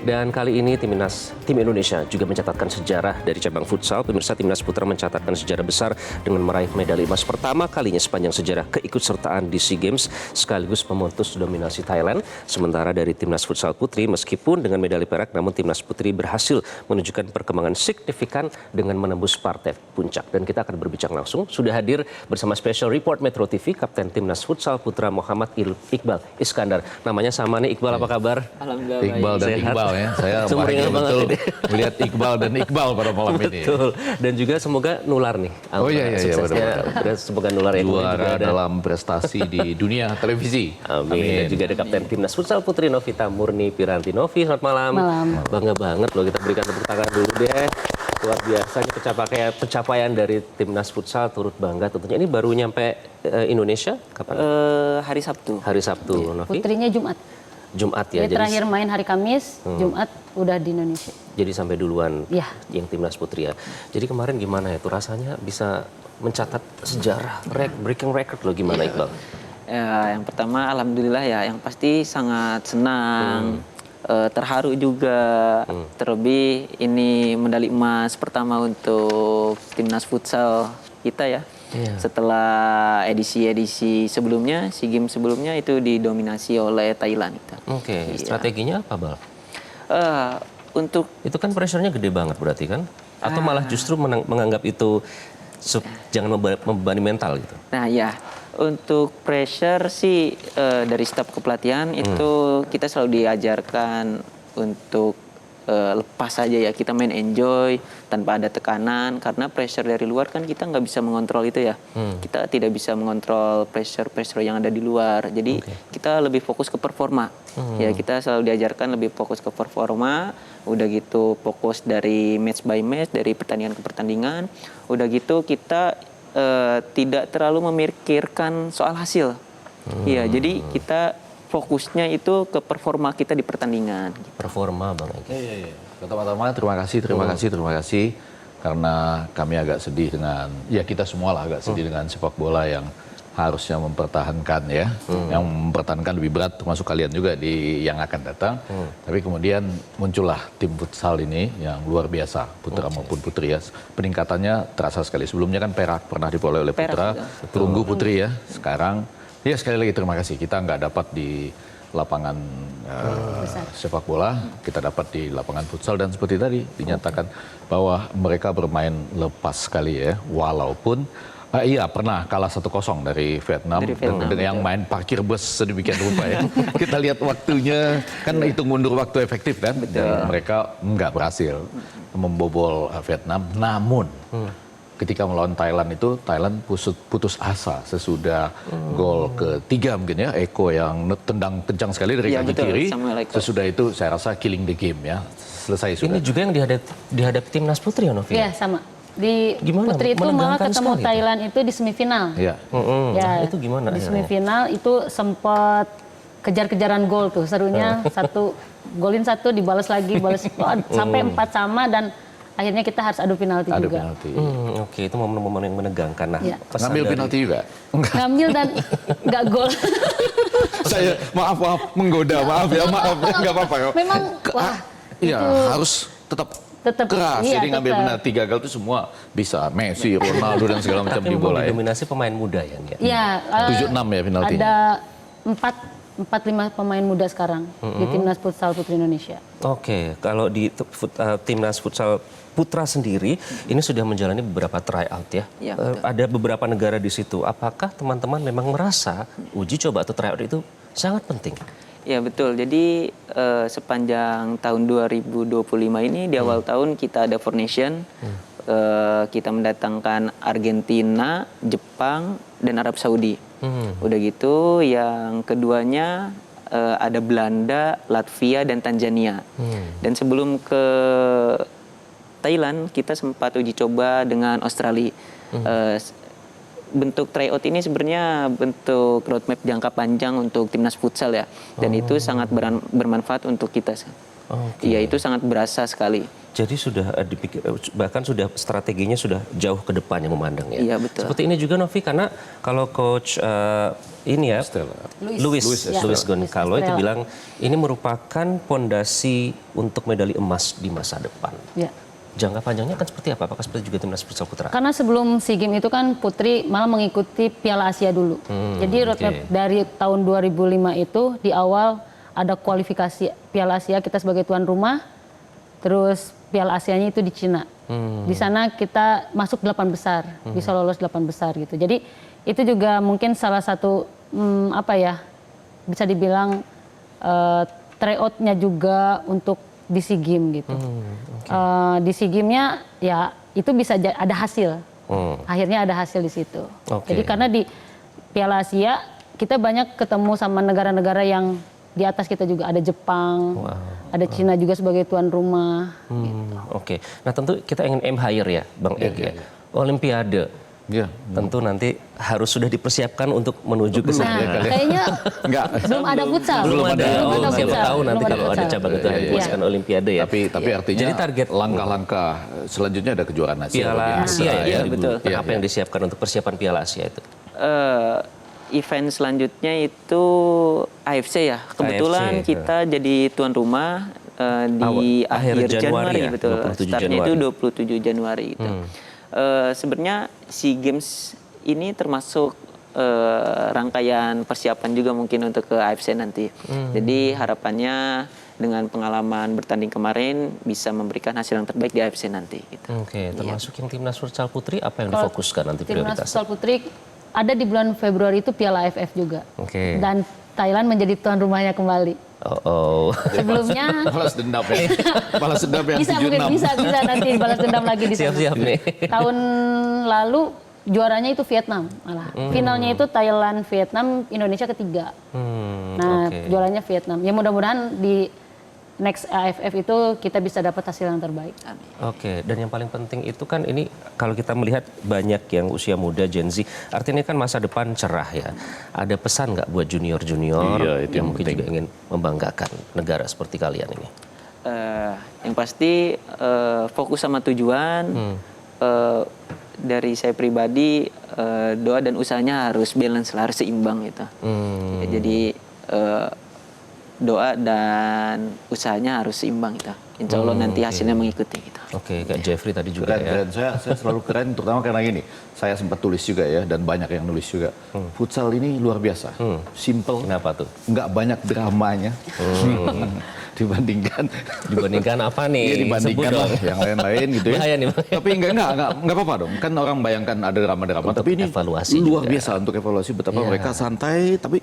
Dan kali ini tim Indonesia juga mencatatkan sejarah dari cabang futsal. Pemirsa, timnas putra mencatatkan sejarah besar dengan meraih medali emas pertama kalinya sepanjang sejarah keikutsertaan di SEA Games sekaligus memutus dominasi Thailand. Sementara dari timnas futsal putri, meskipun dengan medali perak, namun timnas putri berhasil menunjukkan perkembangan signifikan dengan menembus partai puncak. Dan kita akan berbincang langsung. Sudah hadir bersama Special Report Metro TV, Kapten Timnas Futsal Putra Muhammad Iqbal Iskandar. Namanya sama nih, Iqbal, apa kabar? Alhamdulillah. Iqbal dan Sehat. Iqbal ya. Saya bahagia betul melihat Iqbal dan Iqbal pada malam ini. Betul. Dan juga semoga nular nih. Oh iya, Suksesnya, semoga nular ya. Juara dalam prestasi di dunia televisi. Amin. Dan juga ada Kapten Timnas Futsal Putri Novita Murni Piranti. Novi, selamat malam. Bangga banget loh, kita berikan tepuk tangan dulu deh. Luar biasa ini pencapaian dari Timnas Futsal, turut bangga tentunya. Ini baru nyampe Indonesia kapan? Hari Sabtu. Hari Sabtu, Novi. Putrinya Jumat. Jumat ya. Dia terakhir main hari Kamis, Jumat udah di Indonesia. Jadi sampai duluan Ya. yang Timnas Putri ya. Jadi kemarin gimana ya tuh rasanya bisa mencatat sejarah, breaking record loh, gimana Iqbal? Ya, yang pertama alhamdulillah ya, yang pasti sangat senang, terharu juga. Terlebih ini medali emas pertama untuk timnas futsal kita ya. Iya. Setelah edisi-edisi sebelumnya, SEA Games sebelumnya itu didominasi oleh Thailand. Oke, Iya. strateginya apa, Bal? Untuk Itu kan pressure-nya gede banget berarti kan? Atau malah justru menganggap itu jangan membebani mental gitu? Nah ya, untuk pressure sih dari staf kepelatihan itu kita selalu diajarkan untuk lepas saja ya, kita main enjoy tanpa ada tekanan, karena pressure dari luar kan kita nggak bisa mengontrol itu ya. Kita tidak bisa mengontrol pressure yang ada di luar, jadi kita lebih fokus ke performa. Ya, kita selalu diajarkan lebih fokus ke performa, udah gitu fokus dari match by match, dari pertandingan ke pertandingan, udah gitu kita tidak terlalu memikirkan soal hasil. Iya, jadi kita fokusnya itu ke performa kita di pertandingan. Performa Bang Egy. Iya. Pertama-tama terima kasih karena kami agak sedih dengan, ya kita semua lah agak sedih dengan sepak bola yang harusnya mempertahankan ya, yang mempertahankan lebih berat termasuk kalian juga di yang akan datang. Tapi kemudian muncullah tim futsal ini yang luar biasa, putra maupun putri ya. Peningkatannya terasa sekali. Sebelumnya kan perak pernah diperoleh oleh putra, perunggu putri ya. Sekarang ya sekali lagi terima kasih. Kita nggak dapat di lapangan sepak bola, kita dapat di lapangan futsal, dan seperti tadi dinyatakan bahwa mereka bermain lepas sekali ya, walaupun iya pernah kalah 1-0 dari Vietnam, dengan yang main parkir bus sedemikian rupa ya. Kita lihat waktunya, kan hitung mundur waktu efektif kan, dan mereka nggak berhasil membobol Vietnam. Namun ketika melawan Thailand itu, Thailand putus asa sesudah gol ketiga mungkin ya, Eko yang tendang kencang sekali dari kaki kiri. Sesudah itu saya rasa killing the game ya, selesai sudah. Ini juga yang dihadapi timnas putri ya, Novi? Iya, sama. Di Gimana? Putri itu malah ketemu sekali Thailand itu di semifinal. Iya. Ya, itu gimana di akhirnya? semifinal itu sempat kejar-kejaran gol tuh. Serunya golin satu dibalas lagi, sampai 4 sama, dan akhirnya kita harus adu penalti juga. Penalti. Oke, itu momen-momen yang menegangkan. Nah, Ya. Ngambil penalti juga? Ngambil dan nggak gol. Saya maaf menggoda, maaf ya nggak apa-apa. Memang wah, iya itu harus tetap keras, iya, jadi ngambil tetap. penalti gagal itu semua bisa. Messi, Ronaldo dan segala macam tapi di bola ya. didominasi pemain muda ya? Enggak? Iya. 7-6 ya penaltinya. Ada 4-5 pemain muda sekarang di timnas futsal putri Indonesia. Oke, kalau di timnas futsal putra sendiri ini sudah menjalani beberapa tryout ya. Ya, betul. Ada beberapa negara di situ. Apakah teman-teman memang merasa uji coba atau tryout itu sangat penting? Ya betul, jadi sepanjang tahun 2025 ini di awal tahun kita ada Four Nation, kita mendatangkan Argentina, Jepang, dan Arab Saudi. Udah gitu yang keduanya ada Belanda, Latvia, dan Tanzania. Dan sebelum ke Thailand kita sempat uji coba dengan Australia. Bentuk tryout ini sebenarnya bentuk roadmap jangka panjang untuk timnas futsal ya, dan itu sangat bermanfaat untuk kita. Oke. Iya, itu sangat berasa sekali. Jadi sudah dipikir, bahkan sudah strateginya sudah jauh ke depannya memandang ya. Iya, betul. Seperti ini juga Novi, karena kalau coach ini ya, Luis Goncalo itu Estrella. bilang ini merupakan pondasi untuk medali emas di masa depan. Ya. Jangka panjangnya kan seperti apa? Apakah seperti juga timnas futsal putra? Karena sebelum SEA Games itu kan Putri malah mengikuti Piala Asia dulu. Jadi roadmap oke. dari tahun 2005 itu di awal ada kualifikasi Piala Asia kita sebagai tuan rumah. Terus Piala Asianya itu di Cina. Di sana kita masuk 8 besar, bisa lolos 8 besar gitu. Jadi itu juga mungkin salah satu apa ya, bisa dibilang tryout-nya juga untuk di SEA Games gitu. Di SEA Games-nya ya itu bisa ada hasil. Akhirnya ada hasil di situ. Oke. Jadi karena di Piala Asia kita banyak ketemu sama negara-negara yang di atas kita juga, ada Jepang, ada Cina juga sebagai tuan rumah. Oke. Nah tentu kita ingin aim higher ya Bang Ege. Olimpiade. Iya. Tentu nanti harus sudah dipersiapkan untuk menuju ke sana. Nah, kayaknya Enggak. belum ada futsal. Belum ada. Belum ada Siapa futsal. tahu nanti Belum kalau ada futsal. cabang itu Iya, iya. dipuaskan Olimpiade ya. Tapi artinya Jadi target langkah-langkah selanjutnya ada kejuaraan Asia. Piala Olimpiade. Asia ya. Iya, betul. Nah, apa yang disiapkan untuk persiapan Piala Asia itu? Event selanjutnya itu AFC ya. Kebetulan AFC, kita jadi tuan rumah di Akhir akhir Januari Januari, ya? betul. 27 Startnya itu Januari. 27 Januari itu. Sebenarnya SEA Games ini termasuk rangkaian persiapan juga mungkin untuk ke AFC nanti. Jadi harapannya dengan pengalaman bertanding kemarin bisa memberikan hasil yang terbaik di AFC nanti. Gitu. Oke, termasuk yang timnas futsal putri apa yang Kalau difokuskan nanti Timnas prioritasnya? futsal putri ada di bulan Februari itu Piala AFF juga. Oke. Dan Thailand menjadi tuan rumahnya kembali. Oh. Sebelumnya Balas dendam ya. Balas dendam yang bisa mungkin 76. bisa nanti balas dendam lagi di sana. Siap-siap nih. Tahun lalu juaranya itu Vietnam malah. Finalnya itu Thailand, Vietnam, Indonesia ketiga. Nah, oke. juaranya Vietnam. Ya mudah-mudahan di next AFF itu kita bisa dapat hasil yang terbaik. Oke, dan yang paling penting itu kan ini kalau kita melihat banyak yang usia muda Gen Z, artinya kan masa depan cerah ya. Ada pesan nggak buat junior-junior Iya, itu yang yang mungkin penting. juga ingin membanggakan negara seperti kalian ini? Yang pasti fokus sama tujuan. Dari saya pribadi doa dan usahanya harus balance, harus seimbang gitu. Ya, jadi doa dan usahanya harus seimbang gitu. Insya Allah nanti hasilnya mengikuti gitu. Oke, kayak Jeffrey tadi juga Keren, ya. saya selalu keren, terutama karena gini, saya sempat tulis juga ya, dan banyak yang nulis juga. Futsal ini luar biasa, simple, Kenapa tuh? nggak banyak dramanya, Dibandingkan apa nih? Iya, dibandingkan Sebut lah dong. yang lain-lain gitu ya. Bahaya nih, Bang. Tapi enggak apa-apa dong. Kan orang bayangkan ada drama-drama, Untuk tapi ini evaluasi luar juga. biasa untuk evaluasi betapa Iya. mereka santai, tapi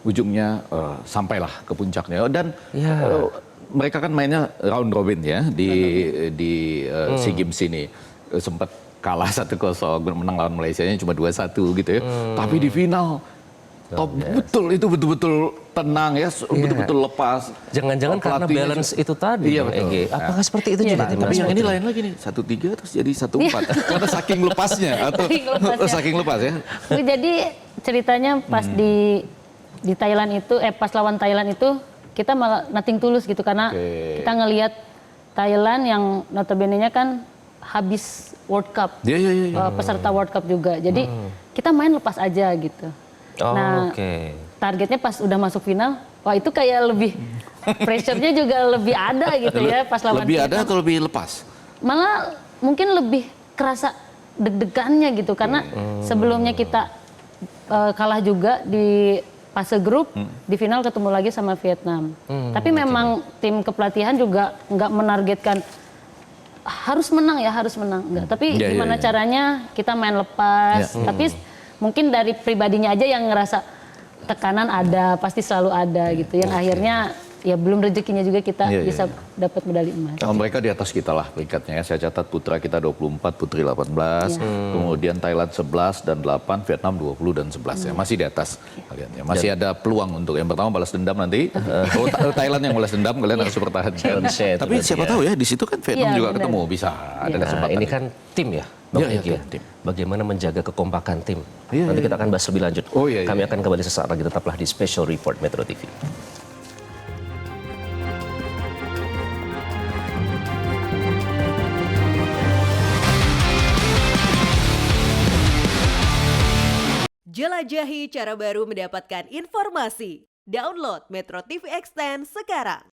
ujungnya sampailah ke puncaknya. Dan Iya. mereka kan mainnya round robin ya di SEA Games ini. Sempat kalah 1-0, menang lawan Malaysianya cuma 2-1 gitu ya. Tapi di final top betul, itu betul-betul tenang ya, betul-betul lepas. Jangan-jangan karena Pelatihnya balance juga- itu tadi, Iya, Bang betul. Ege. Apakah seperti itu juga timnas Tapi yang ini putri? lain lagi nih, 1-3 terus jadi 1-4. Karena saking lepasnya atau Saking lepasnya. saking lepas ya. Jadi ceritanya pas di Thailand itu, pas lawan Thailand itu kita malah nothing tulus gitu karena Oke. kita ngelihat Thailand yang notabene-nya kan habis World Cup, Iya. peserta World Cup juga. Jadi kita main lepas aja gitu. Oh, Nah, oke. targetnya pas udah masuk final, wah itu kayak lebih pressure-nya juga lebih ada gitu ya pas lawan Lebih ada Vietnam. atau lebih lepas? Malah mungkin lebih kerasa deg-degannya gitu karena sebelumnya kita kalah juga di fase grup, di final ketemu lagi sama Vietnam. Tapi memang tim kepelatihan juga nggak menargetkan harus menang, enggak. Tapi Iya, gimana iya. caranya kita main lepas. Tapi mungkin dari pribadinya aja yang ngerasa tekanan ada, pasti selalu ada gitu. Yang akhirnya ya belum rezekinya juga kita Iya, iya, bisa iya. dapat medali emas. Kalau mereka di atas kita lah peringkatnya ya. Saya catat putra kita 24, putri 18, kemudian Thailand 11 dan 8, Vietnam 20 dan 11 ya. Masih di atas kalian ya. Masih ada peluang untuk yang pertama balas dendam nanti. Thailand yang balas dendam kalian harus pertahankan. Challenge-nya itu Tapi berarti siapa ya. tahu ya di situ kan Vietnam Iya, juga benar. ketemu bisa ada Nah, kesempatan. ini kan tim ya, Bang Iya, Ege. tim. Bagaimana menjaga kekompakan tim. Iya, Nanti iya. kita akan bahas lebih lanjut. Oh, iya, Kami iya. akan kembali sesaat lagi, tetaplah di Special Report Metro TV. Jelajahi cara baru mendapatkan informasi. Download Metro TV Extend sekarang.